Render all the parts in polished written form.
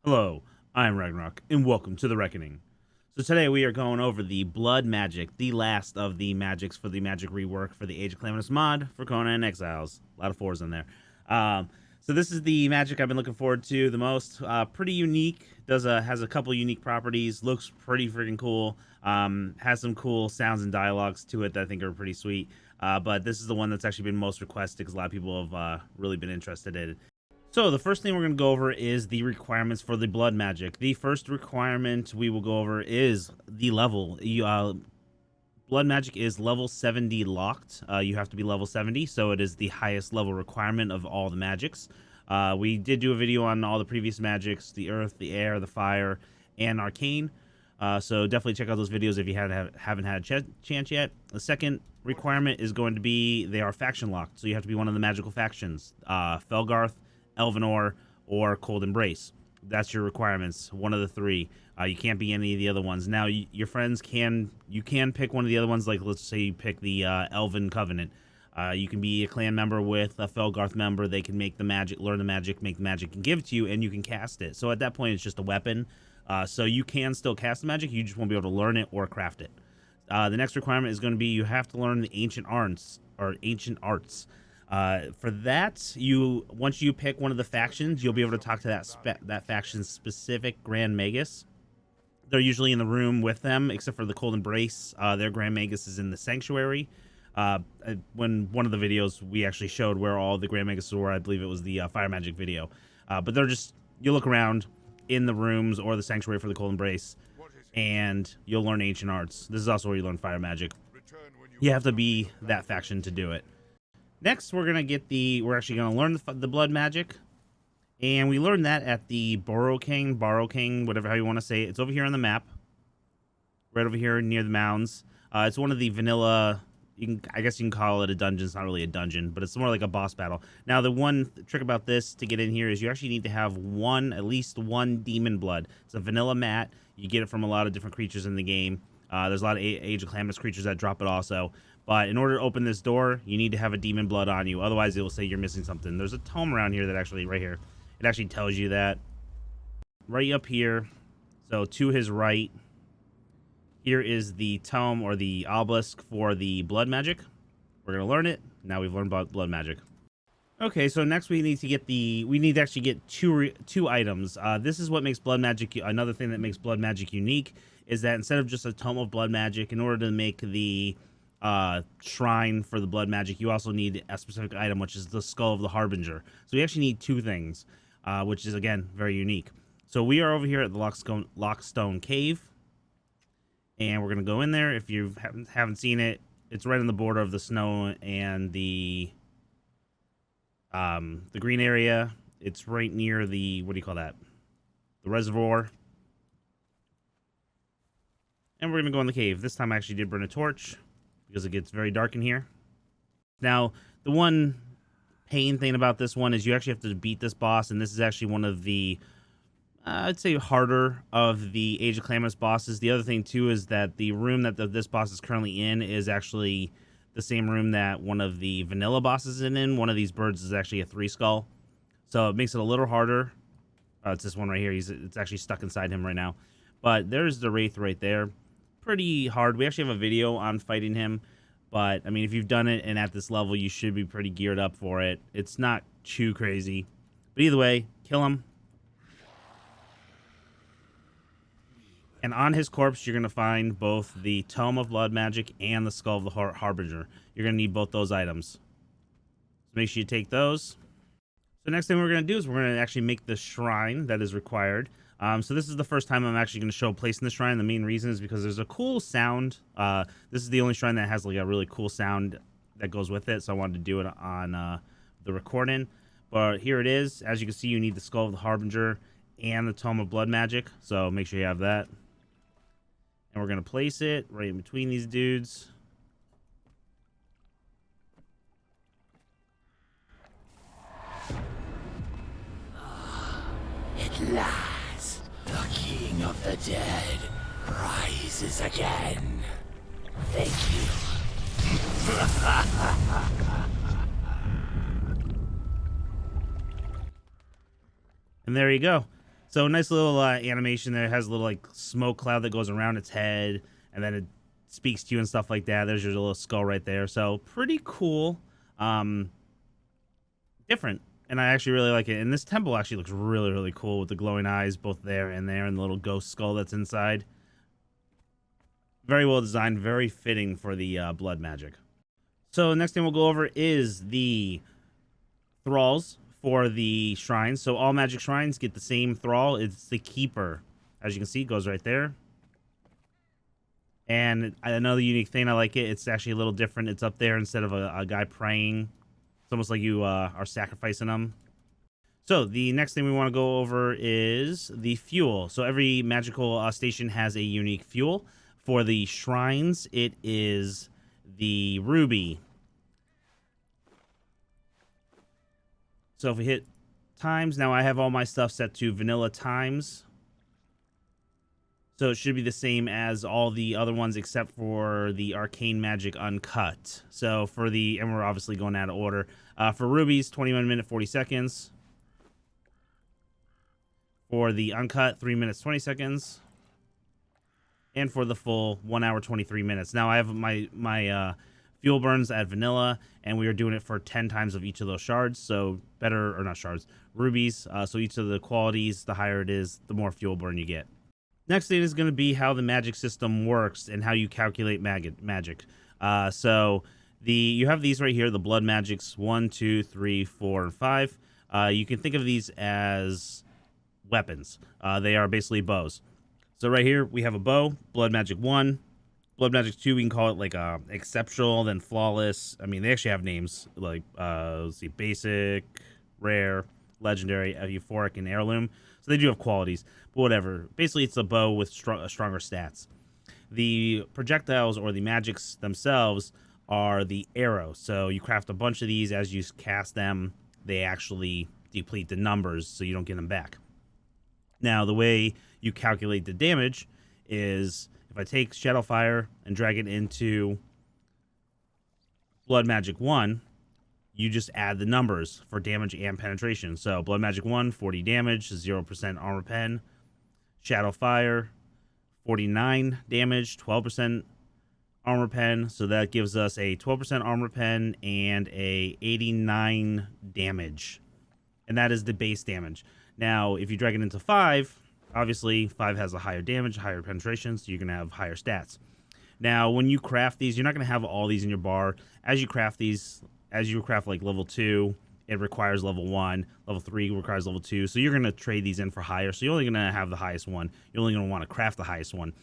Hello, I'm Ragnarok, and welcome to the Reckoning. So today we are going over the Blood Magic, the last of the magics for the magic rework for the Age of Calamitous mod for Conan and Exiles. A lot of fours in there. So this is the magic I've been looking forward to the most. Pretty unique. Has a couple unique properties. Looks pretty freaking cool. Has some cool sounds and dialogues to it that I think are pretty sweet. But this is the one that's actually been most requested because a lot of people have really been interested in it. So the first thing we're going to go over is the requirements for the blood magic. The first requirement we will go over is the level. Blood magic is level 70 locked. You have to be level 70, so it is the highest level requirement of all the magics. We did do a video on all the previous magics, the earth, the air, the fire, and arcane. So definitely check out those videos if you haven't had a chance yet. The second requirement is going to be they are faction locked, so you have to be one of the magical factions. Felgarth, Elvenor, or Cold Embrace. That's your requirements. One of the three. You can't be any of the other ones. Now, your friends can pick one of the other ones. Like, let's say you pick the Elven Covenant. You can be a clan member with a Felgarth member. They can make the magic, learn the magic, make the magic, and give it to you, and you can cast it. So at that point, it's just a weapon. So you can still cast the magic. You just won't be able to learn it or craft it. The next requirement is going to be you have to learn the ancient arts. For that, once you pick one of the factions, you'll be able to talk to that faction's specific Grand Magus. They're usually in the room with them, except for the Cold Embrace. Their Grand Magus is in the Sanctuary. When one of the videos we actually showed where all the Grand Magus were, I believe it was the Fire Magic video. But they're just, you look around in the rooms or the Sanctuary for the Cold Embrace, and you'll learn Ancient Arts. This is also where you learn Fire Magic. You have to be that faction to do it. Next, we're actually gonna learn the blood magic, and we learned that at the Borrow King, whatever how you want to say it. It's over here on the map, right over here near the mounds. It's one of the vanilla. I guess you can call it a dungeon. It's not really a dungeon, but it's more like a boss battle. Now, the one trick about this to get in here is you actually need to have at least one demon blood. It's a vanilla mat. You get it from a lot of different creatures in the game. There's a lot of Age of Calamitous creatures that drop it also. But in order to open this door, you need to have a demon blood on you. Otherwise, it will say you're missing something. There's a tome around here that actually, right here, it actually tells you that. Right up here, so to his right, here is the tome or the obelisk for the blood magic. We're going to learn it. Now we've learned about blood magic. Okay, so next we need to actually get two items. This is what makes blood magic, another thing that makes blood magic unique is that instead of just a tome of blood magic, in order to make the shrine for the blood magic, you also need a specific item, which is the skull of the Harbinger. So you actually need two things, which is, again, very unique. So we are over here at the Lockstone Cave, and we're going to go in there. If you haven't seen it, it's right on the border of the snow and the green area. It's right near the, what do you call that? The reservoir. And we're going to go in the cave. This time I actually did burn a torch because it gets very dark in here. Now, the one pain thing about this one is you actually have to beat this boss, and this is actually one of the, I'd say, harder of the Age of Calamitous bosses. The other thing, too, is that the room that this boss is currently in is actually the same room that one of the vanilla bosses is in. One of these birds is actually a 3-skull, so it makes it a little harder. It's this one right here. It's actually stuck inside him right now. But there's the Wraith right there. Pretty hard. We actually have a video on fighting him, but I mean, if you've done it and at this level, you should be pretty geared up for it. It's not too crazy, but either way, kill him. And on his corpse, you're going to find both the Tome of Blood Magic and the Skull of the Harbinger. You're going to need both those items. So make sure you take those. So next thing we're going to do is we're going to actually make the shrine that is required. So this is the first time I'm actually going to show placing the shrine. The main reason is because there's a cool sound. This is the only shrine that has like a really cool sound that goes with it. So I wanted to do it on the recording. But here it is. As you can see, you need the Skull of the Harbinger and the Tome of Blood Magic. So make sure you have that. And we're going to place it right in between these dudes. At last. The King of the Dead rises again. Thank you. And there you go. So nice little animation there. It has a little like smoke cloud that goes around its head, and then it speaks to you and stuff like that. There's your little skull right there. So pretty cool. Different. And I actually really like it. And this temple actually looks really, really cool with the glowing eyes both there, and the little ghost skull that's inside. Very well designed, very fitting for the blood magic. So next thing we'll go over is the thralls for the shrines. So all magic shrines get the same thrall. It's the keeper. As you can see, it goes right there. And another unique thing, I like it. It's actually a little different. It's up there instead of a guy praying. It's almost like you are sacrificing them. So the next thing we want to go over is the fuel. So every magical station has a unique fuel. For the shrines, it is the ruby. So if we hit times, now I have all my stuff set to vanilla times. So it should be the same as all the other ones except for the arcane magic uncut. So for the, and we're obviously going out of order. For rubies, 21 minutes, 40 seconds. For the uncut, 3 minutes, 20 seconds. And for the full, 1 hour, 23 minutes. Now I have my fuel burns at vanilla, and we are doing it for 10 times of each of those shards. So better, or not shards, rubies. So each of the qualities, the higher it is, the more fuel burn you get. Next thing is going to be how the magic system works and how you calculate magic. So you have these right here, the blood magics 1, 2, 3, 4, and 5. You can think of these as weapons. They are basically bows. So right here we have a bow, blood magic 1, blood magic 2. We can call it like exceptional, then flawless. I mean, they actually have names like let's see, basic, rare, legendary, euphoric, and heirloom. So they do have qualities, but whatever. Basically, it's a bow with stronger stats. The projectiles or the magics themselves are the arrows. So you craft a bunch of these. As you cast them, they actually deplete the numbers, so you don't get them back. Now, the way you calculate the damage is if I take Shadowfire and drag it into Blood Magic 1, you just add the numbers for damage and penetration. So Blood Magic 1, 40 damage, 0% armor pen. Shadowfire, 49 damage, 12% armor pen. So that gives us a 12% armor pen and a 89 damage. And that is the base damage. Now, if you drag it into 5, obviously 5 has a higher damage, higher penetration, so you're going to have higher stats. Now, when you craft these, you're not going to have all these in your bar. As you craft these, as you craft like level 2, it requires level 1. Level 3 requires level 2. So you're going to trade these in for higher. So you're only going to have the highest one. You're only going to want to craft the highest one.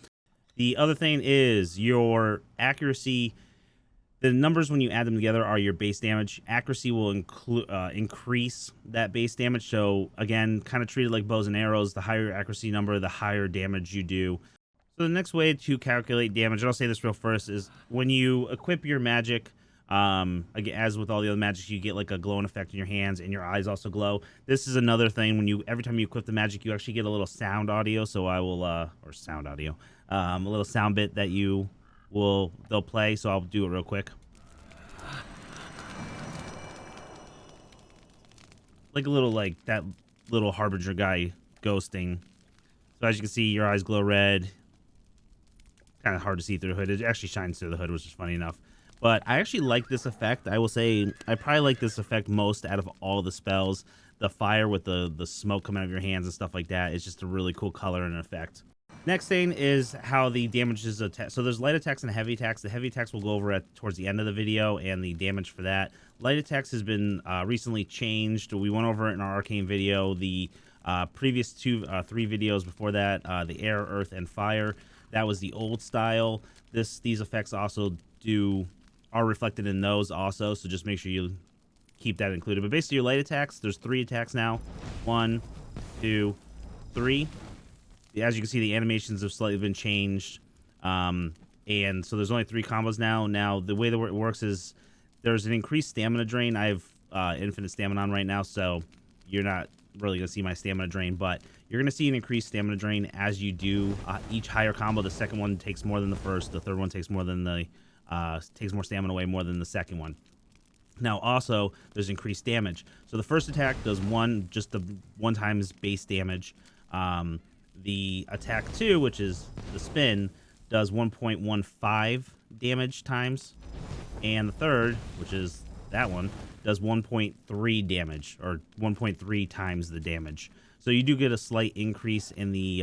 The other thing is your accuracy. The numbers when you add them together are your base damage. Accuracy will increase that base damage. So again, kind of treated like bows and arrows. The higher your accuracy number, the higher damage you do. So the next way to calculate damage, and I'll say this real first, is when you equip your magic, as with all the other magics, you get like a glowing effect in your hands, and your eyes also glow. This is another thing. When every time you equip the magic, you actually get a little sound audio. So I will, or sound audio, a little sound bit that they'll play. So I'll do it real quick. Like a little, like that little Harbinger guy ghosting. So as you can see, your eyes glow red. Kind of hard to see through the hood. It actually shines through the hood, which is funny enough. But I actually like this effect. I will say I probably like this effect most out of all the spells. The fire with the smoke coming out of your hands and stuff like that is just a really cool color and effect. Next thing is how the damage is attacked. So there's light attacks and heavy attacks. The heavy attacks we'll go over towards the end of the video, and the damage for that. Light attacks has been recently changed. We went over it in our arcane video. The previous 3 videos before that, the air, earth, and fire. That was the old style. These effects also are reflected in those also. So just make sure you keep that included. But basically, your light attacks. There's 3 attacks now. 1, 2, 3. As you can see, the animations have slightly been changed, and so there's only 3 combos now. Now, the way that it works is there's an increased stamina drain. I have infinite stamina on right now, so you're not really going to see my stamina drain, but you're going to see an increased stamina drain as you do each higher combo. The second one takes more than the first. The third one takes more stamina away more than the second one. Now, also, there's increased damage. So the first attack does just the 1 times base damage. The attack 2, which is the spin, does 1.15 damage times, and the third, which is that one, does 1.3 damage, or 1.3 times the damage. So you do get a slight increase in the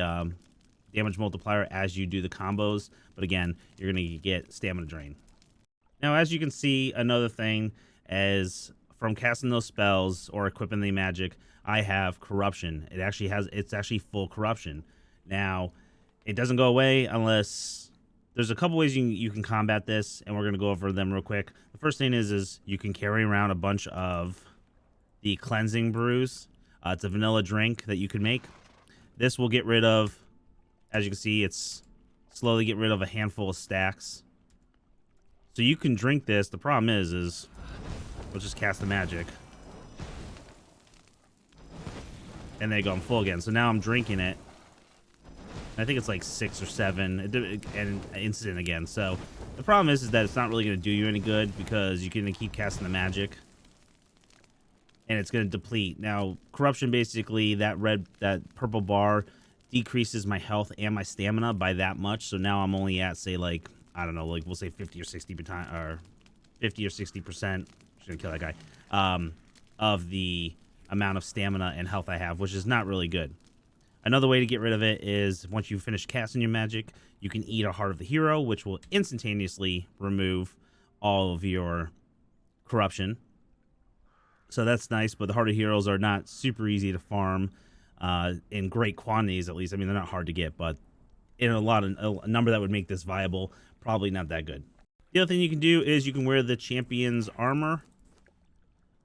damage multiplier as you do the combos, but again, you're going to get stamina drain. Now, as you can see, another thing is from casting those spells or equipping the magic, I have corruption. It's actually full corruption. Now, it doesn't go away unless there's a couple ways you can combat this, and we're going to go over them real quick. The first thing is you can carry around a bunch of the cleansing brews. It's a vanilla drink that you can make. This will get rid of, as you can see, it's slowly get rid of a handful of stacks. So you can drink this. The problem is let's just cast the magic. And there you go, I'm full again. So now I'm drinking it. I think it's like 6 or 7 and instant again. So the problem is that it's not really going to do you any good because you're going to keep casting the magic. And it's going to deplete. Now, corruption, basically, that purple bar decreases my health and my stamina by that much. So now I'm only at, say, like, I don't know, like we'll say 50 or 60%, or 50 or 60%. Just going to kill that guy. Of the amount of stamina and health I have, which is not really good. Another way to get rid of it is once you finish casting your magic, you can eat a Heart of the Hero, which will instantaneously remove all of your corruption. So that's nice, but the Heart of Heroes are not super easy to farm in great quantities, at least. I mean, they're not hard to get, but in a number that would make this viable, probably not that good. The other thing you can do is you can wear the champion's armor.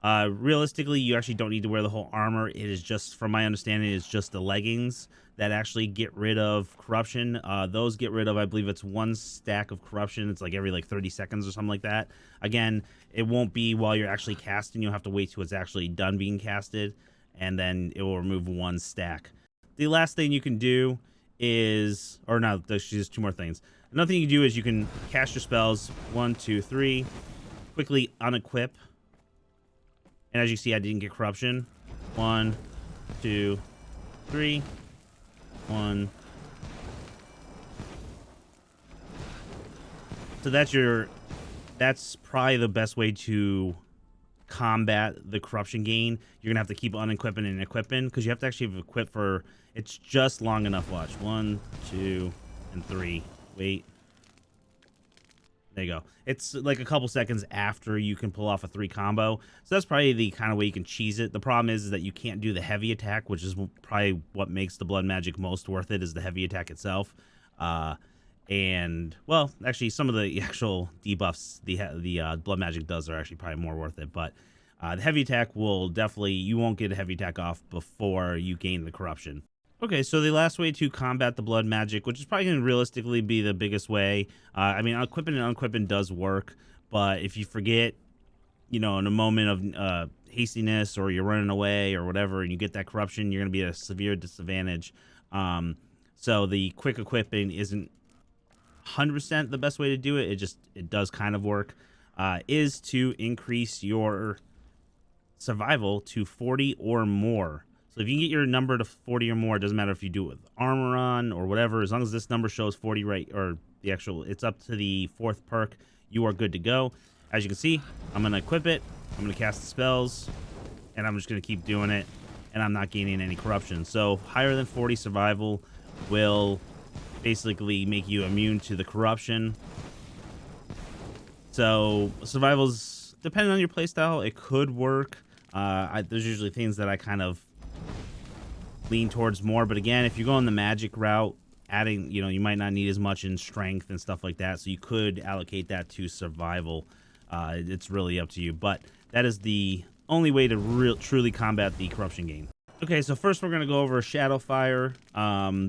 Realistically, you actually don't need to wear the whole armor. It is just, from my understanding, it's just the leggings that actually get rid of corruption. Those get rid of, I believe it's 1 stack of corruption. It's like every 30 seconds or something like that. Again, it won't be while you're actually casting. You'll have to wait till it's actually done being casted, and then it will remove 1 stack. The last thing you can do is, or no, there's just 2 more things. Another thing you can do is you can cast your spells 1, 2, 3, quickly unequip. And as you see, I didn't get corruption. 1, 2, 3. 1. So that's probably the best way to combat the corruption gain. You're gonna have to keep unequipping and equipping because you have to actually have equipped for, it's just long enough. Watch. 1, 2, and 3. Wait. There you go. It's like a couple seconds after you can pull off a 3 combo. So that's probably the kind of way you can cheese it. The problem is that you can't do the heavy attack, which is probably what makes the blood magic most worth it, is the heavy attack itself. And, well, actually, some of the actual debuffs the blood magic does are actually probably more worth it. But the heavy attack will definitely, you won't get a heavy attack off before you gain the corruption. Okay, so the last way to combat the blood magic, which is probably going to realistically be the biggest way, I mean, equipping and unequipping does work, but if you forget, you know, in a moment of hastiness or you're running away or whatever, and you get that corruption, you're going to be at a severe disadvantage. So the quick equipping isn't 100% the best way to do it. It does kind of work. Is to increase your survival to 40 or more. So if you can get your number to 40 or more, it doesn't matter if you do it with armor on or whatever, as long as this number shows 40, right, or the actual, it's up to the 4th perk, you are good to go. As you can see, I'm going to equip it, I'm going to cast the spells, and I'm just going to keep doing it, and I'm not gaining any corruption. So higher than 40 survival will basically make you immune to the corruption. So survival's, depending on your playstyle, it could work. There's usually things that I kind of lean towards more, but again, if you go on the magic route, adding, you know, you might not need as much in strength and stuff like that, so you could allocate that to survival. It's really up to you, but that is the only way to truly combat the corruption gain. Okay, so first we're going to go over Shadowfire.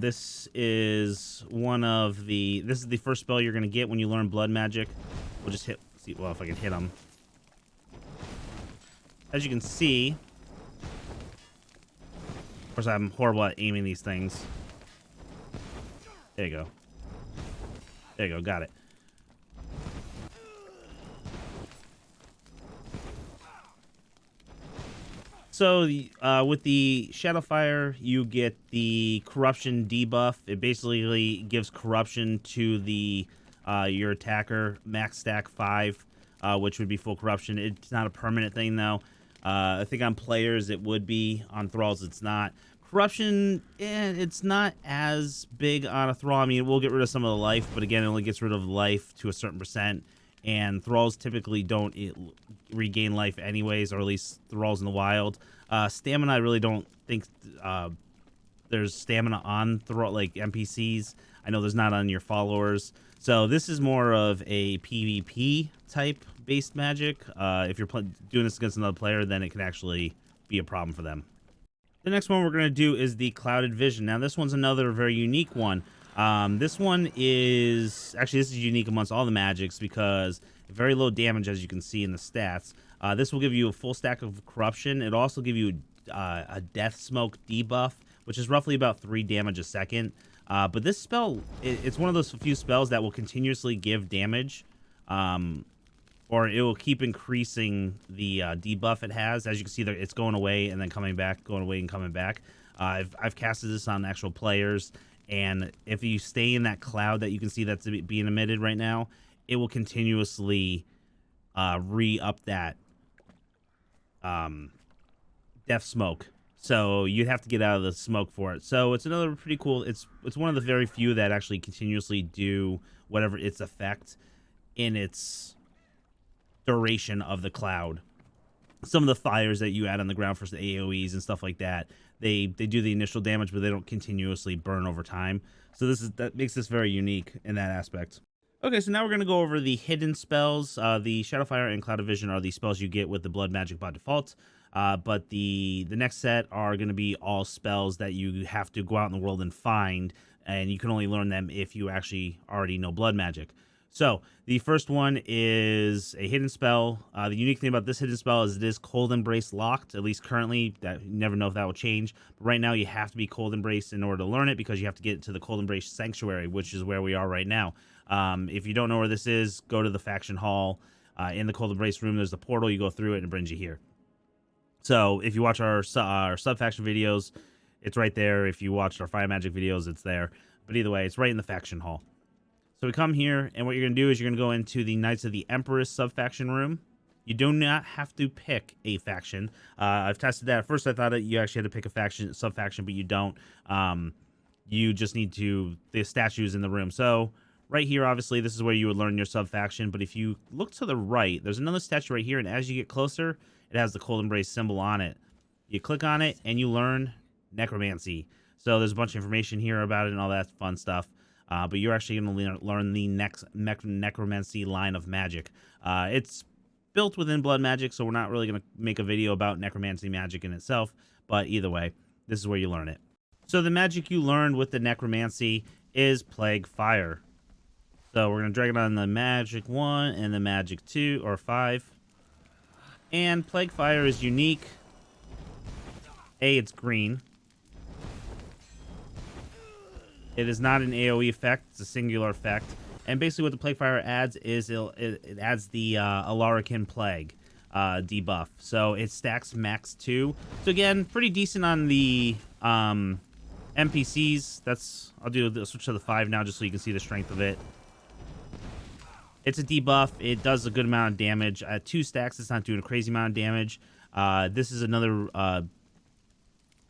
This is the first spell you're going to get when you learn blood magic. We'll just see, well, if I can hit him. As you can see, of course, I'm horrible at aiming these things. There you go. There you go, got it. So with the Shadowfire, you get the corruption debuff. It basically gives corruption to the your attacker, max stack 5, which would be full corruption. It's not a permanent thing though. I think on players it would be. On thralls it's not. Corruption, it's not as big on a thrall. I mean, it will get rid of some of the life, but again, it only gets rid of life to a certain percent. And thralls typically don't regain life anyways, or at least thralls in the wild. Stamina, I really don't think there's stamina on like NPCs. I know there's not on your followers. So this is more of a PvP type based magic. If you're doing this against another player, then it can actually be a problem for them. The next one we're going to do is the Clouded Vision. Now this one's another very unique one. This one is actually, this is unique amongst all the magics because very low damage, as you can see in the stats. This will give you a full stack of corruption. It'll also give you a death smoke debuff, which is roughly about 3 damage a second. But this spell, it's one of those few spells that will continuously give damage, or it will keep increasing the debuff it has. As you can see there, it's going away and then coming back, going away and coming back. I've casted this on actual players. And if you stay in that cloud that you can see that's being emitted right now, it will continuously re-up that death smoke. So you'd have to get out of the smoke for it. So it's another pretty cool. It's one of the very few that actually continuously do whatever its effect in its duration of the cloud. Some of the fires that you add on the ground for the AoEs and stuff like that, they do the initial damage, but they don't continuously burn over time. So that makes this very unique in that aspect. Okay, so now we're going to go over the hidden spells. The Shadowfire and Clouded Vision are the spells you get with the Blood Magic by default. But the next set are going to be all spells that you have to go out in the world and find, and you can only learn them if you actually already know Blood Magic. So the first one is a hidden spell. The unique thing about this hidden spell is it is Cold Embrace locked, at least currently. You never know if that will change. But right now you have to be Cold Embrace in order to learn it, because you have to get to the Cold Embrace Sanctuary, which is where we are right now. If you don't know where this is, go to the Faction Hall. In the Cold Embrace room, there's a portal. You go through it and it brings you here. So if you watch our sub-faction videos, it's right there. If you watched our Fire Magic videos, it's there. But either way, it's right in the Faction Hall. So we come here, and what you're going to do is you're going to go into the Knights of the Empress sub-faction room. You do not have to pick a faction. I've tested that. At first, I thought that you actually had to pick a faction, sub-faction, but you don't. You just need the statues in the room. So right here, obviously, this is where you would learn your sub-faction. But if you look to the right, there's another statue right here, and as you get closer, it has the Cold Embrace symbol on it. You click on it, and you learn Necromancy. So there's a bunch of information here about it and all that fun stuff. But you're actually going to learn the next Necromancy line of magic. It's built within Blood Magic, so we're not really going to make a video about Necromancy magic in itself. But either way, this is where you learn it. So the magic you learned with the Necromancy is Plague Fire. So we're going to drag it on the Magic 1 and the Magic 2 or 5. And Plague Fire is unique. It's green. It is not an AoE effect. It's a singular effect. And basically what the Plague Fire adds is it adds the Alarican Plague debuff. So it stacks max 2. So again, pretty decent on the NPCs. I'll switch to the 5 now just so you can see the strength of it. It's a debuff. It does a good amount of damage. At 2 stacks, it's not doing a crazy amount of damage. This is another...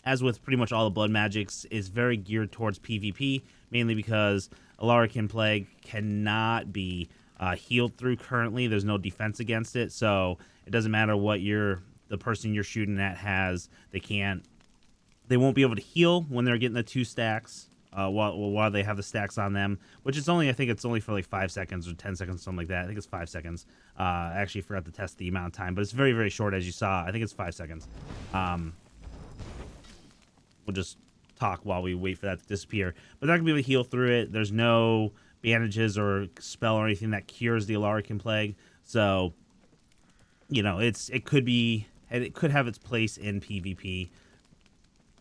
as with pretty much all the blood magics, is very geared towards PvP, mainly because Alarican Plague cannot be healed through currently. There's no defense against it, so it doesn't matter what the person you're shooting at has. They won't be able to heal when they're getting the 2 stacks while they have the stacks on them, which is only, I think it's only for like 5 seconds or 10 seconds, something like that. I think it's 5 seconds. I actually forgot to test the amount of time, but it's very, very short, as you saw. I think it's 5 seconds. We'll just talk while we wait for that to disappear. But they're not going to be able to heal through it. There's no bandages or spell or anything that cures the Alarican Plague. So, you know, it could have its place in PvP.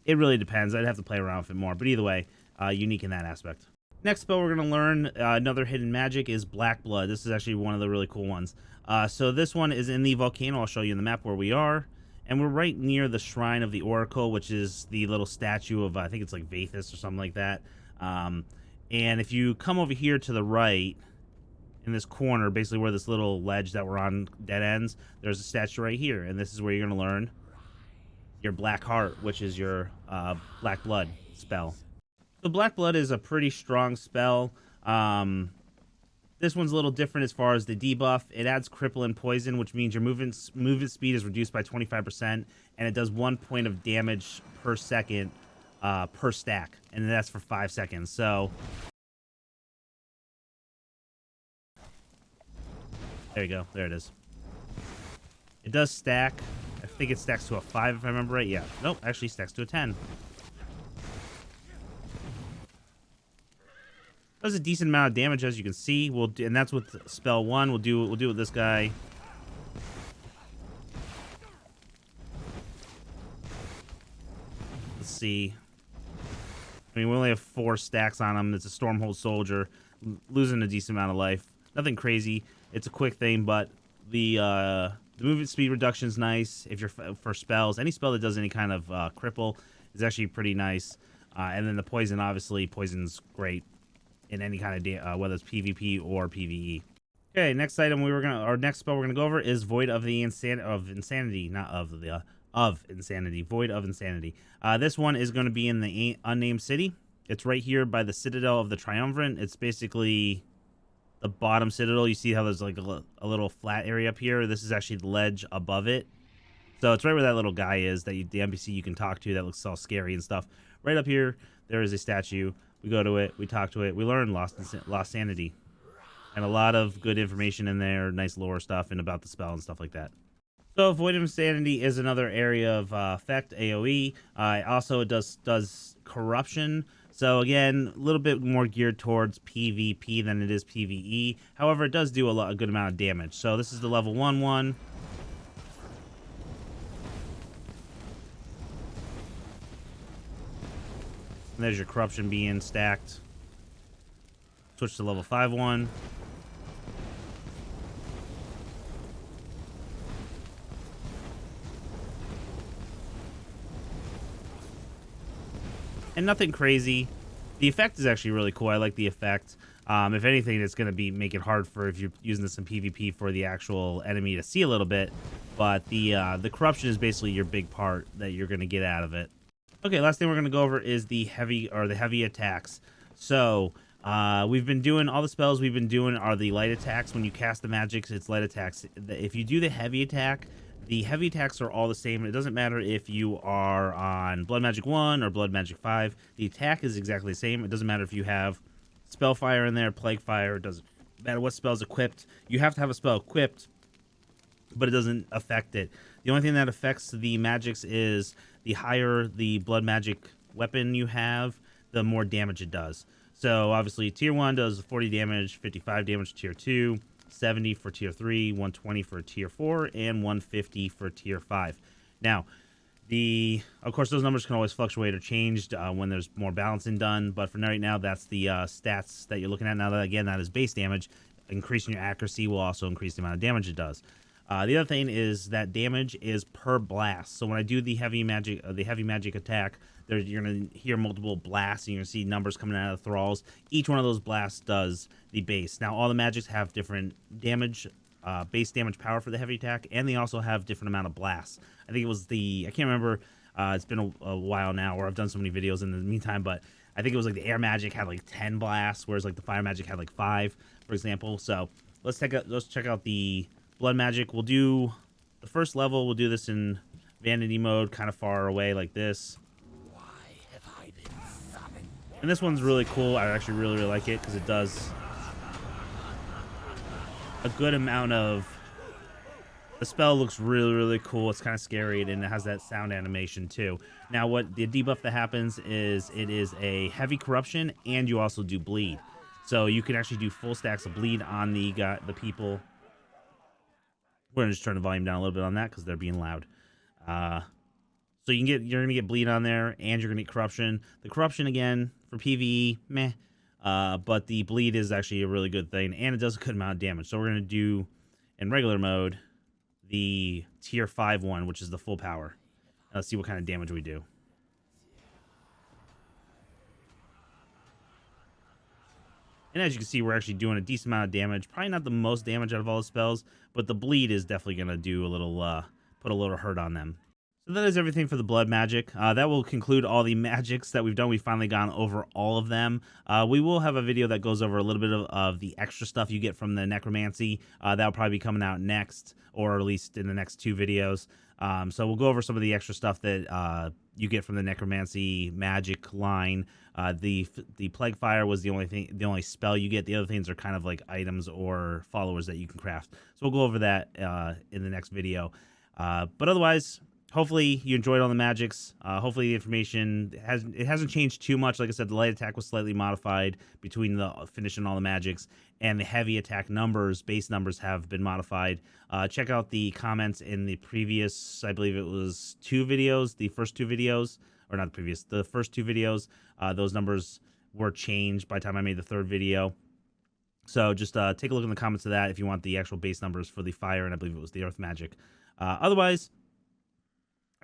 It really depends. I'd have to play around with it more. But either way, unique in that aspect. Next spell we're going to learn, another hidden magic, is Black Blood. This is actually one of the really cool ones. So this one is in the volcano. I'll show you in the map where we are. and we're right near the Shrine of the Oracle, which is the little statue of, I think it's like Vathus or something like that. And if you come over here to the right, in this corner, basically where this little ledge that we're on dead ends, there's a statue right here, and this is where you're going to learn your Black Heart, which is your Black Blood spell. The Black Blood is a pretty strong spell. This one's a little different as far as the debuff. It adds cripple and poison, which means your movement speed is reduced by 25%, and it does 1 point of damage per second per stack, and that's for 5 seconds. So there you go. There it is. It does stack. I think it stacks to a 5 if I remember right. Yeah. Nope. Actually stacks to a 10. Does a decent amount of damage, as you can see. And that's with spell 1. We'll do it with this guy. Let's see. I mean, we only have 4 stacks on him. It's a Stormhold Soldier, losing a decent amount of life. Nothing crazy. It's a quick thing, but the movement speed reduction is nice. If you're for spells, any spell that does any kind of cripple is actually pretty nice. And then the poison, obviously, poison's great in any kind of whether it's PvP or PvE. Okay, next item our next spell we're gonna go over is Void of Insanity, not of the of Insanity, Void of Insanity. This one is going to be in the unnamed city. It's right here by the Citadel of the Triumvirate. It's basically the bottom citadel. You see how there's like a little flat area up here? This is actually the ledge above it. So it's right where that little guy is, the NPC you can talk to that looks all scary and stuff. Right up here, there is a statue. We go to it, we talk to it, we learn Lost Sanity. And a lot of good information in there, nice lore stuff, and about the spell and stuff like that. So Void of Insanity is another area of effect, AoE. Also, it does corruption. So again, a little bit more geared towards PvP than it is PvE. However, it does do a good amount of damage. So this is the level 1 one. And there's your corruption being stacked. Switch to level 5 one. And nothing crazy. The effect is actually really cool. I like the effect. If anything, it's going to make it hard for if you're using this in PvP for the actual enemy to see a little bit. But the corruption is basically your big part that you're going to get out of it. Okay, last thing we're going to go over is the heavy attacks. So we've been doing all the spells we've been doing are the light attacks. When you cast the magics, it's light attacks. If you do the heavy attacks are all the same. It doesn't matter if you are on Blood Magic 1 or Blood Magic 5. The attack is exactly the same. It doesn't matter if you have Spellfire in there, Plague Fire. It doesn't matter what spell's equipped. You have to have a spell equipped, but it doesn't affect it. The only thing that affects the magics is the higher the Blood Magic weapon you have, the more damage it does. So obviously Tier 1 does 40 damage, 55 damage Tier 2, 70 for Tier 3, 120 for Tier 4, and 150 for Tier 5. Now, of course, those numbers can always fluctuate or change when there's more balancing done, but for right now, that's the stats that you're looking at. Now, again, that is base damage. Increasing your accuracy will also increase the amount of damage it does. The other thing is that damage is per blast. So when I do the heavy magic attack, you're going to hear multiple blasts, and you're going to see numbers coming out of the thralls. Each one of those blasts does the base. Now, all the magics have different damage, base damage power for the heavy attack, and they also have different amount of blasts. I think it was I can't remember, it's been a while now, or I've done so many videos in the meantime, but I think it was like the air magic had like 10 blasts, whereas like the fire magic had like 5, for example. So let's check out the blood magic. We'll do the first level. We'll do this in vanity mode, kind of far away like this. And this one's really cool. I actually really like it because it does a good amount of... The spell looks really cool. It's kind of scary, and it has that sound animation too. Now, what the debuff that happens is it is a heavy corruption, and you also do bleed. So you can actually do full stacks of bleed on the people. We're gonna just turn the volume down a little bit on that because they're being loud. So you're gonna get bleed on there, and you're gonna get corruption. The corruption again for PvE, meh. But the bleed is actually a really good thing, and it does a good amount of damage. So we're gonna do in regular mode. the tier 5 one, which is the full power. Let's see what kind of damage we do. And as you can see, we're actually doing a decent amount of damage. Probably not the most damage out of all the spells, but the bleed is definitely going to do a little, put a little hurt on them. So that is everything for the blood magic. That will conclude all the magics that we've done. We've finally gone over all of them. We will have a video that goes over a little bit of the extra stuff you get from the Necromancy. That'll probably be coming out next, or at least in the next 2 videos. So we'll go over some of the extra stuff that you get from the Necromancy magic line. The Plague Fire was the only spell you get. The other things are kind of like items or followers that you can craft. So we'll go over that in the next video. But otherwise, hopefully you enjoyed all the magics. Hopefully the information hasn't changed too much. Like I said, the light attack was slightly modified between the finishing all the magics, and the heavy attack numbers, base numbers, have been modified. Check out the comments in the previous, I believe it was 2 videos, the first 2 videos, or not the previous, the first 2 videos. Those numbers were changed by the time I made the 3rd video. So just take a look in the comments of that if you want the actual base numbers for the fire, and I believe it was the earth magic. Otherwise,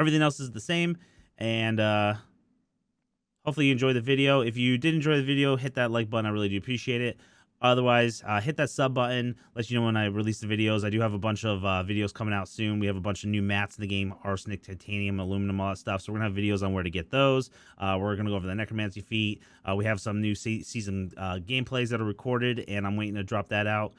everything else is the same, and hopefully you enjoyed the video. If you did enjoy the video, hit that like button. I really do appreciate it. Otherwise, hit that sub button. Let you know when I release the videos. I do have a bunch of videos coming out soon. We have a bunch of new mats in the game: arsenic, titanium, aluminum, all that stuff. So we're gonna have videos on where to get those. We're gonna go over the necromancy feat. We have some new season gameplays that are recorded, and I'm waiting to drop that out.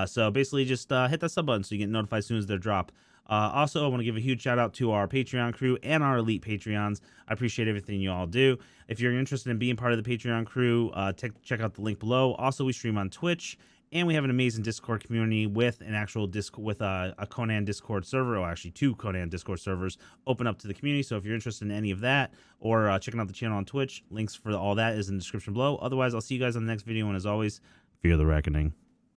So basically, just hit that sub button so you get notified as soon as they're dropped. Also, I want to give a huge shout out to our Patreon crew and our elite Patreons. I appreciate everything you all do. If you're interested in being part of the Patreon crew, check out the link below. Also, we stream on Twitch, and we have an amazing Discord community with an actual a Conan Discord server, or actually 2 Conan Discord servers open up to the community. So if you're interested in any of that, or checking out the channel on Twitch, links for all that is in the description below. Otherwise, I'll see you guys on the next video, and as always, fear the reckoning.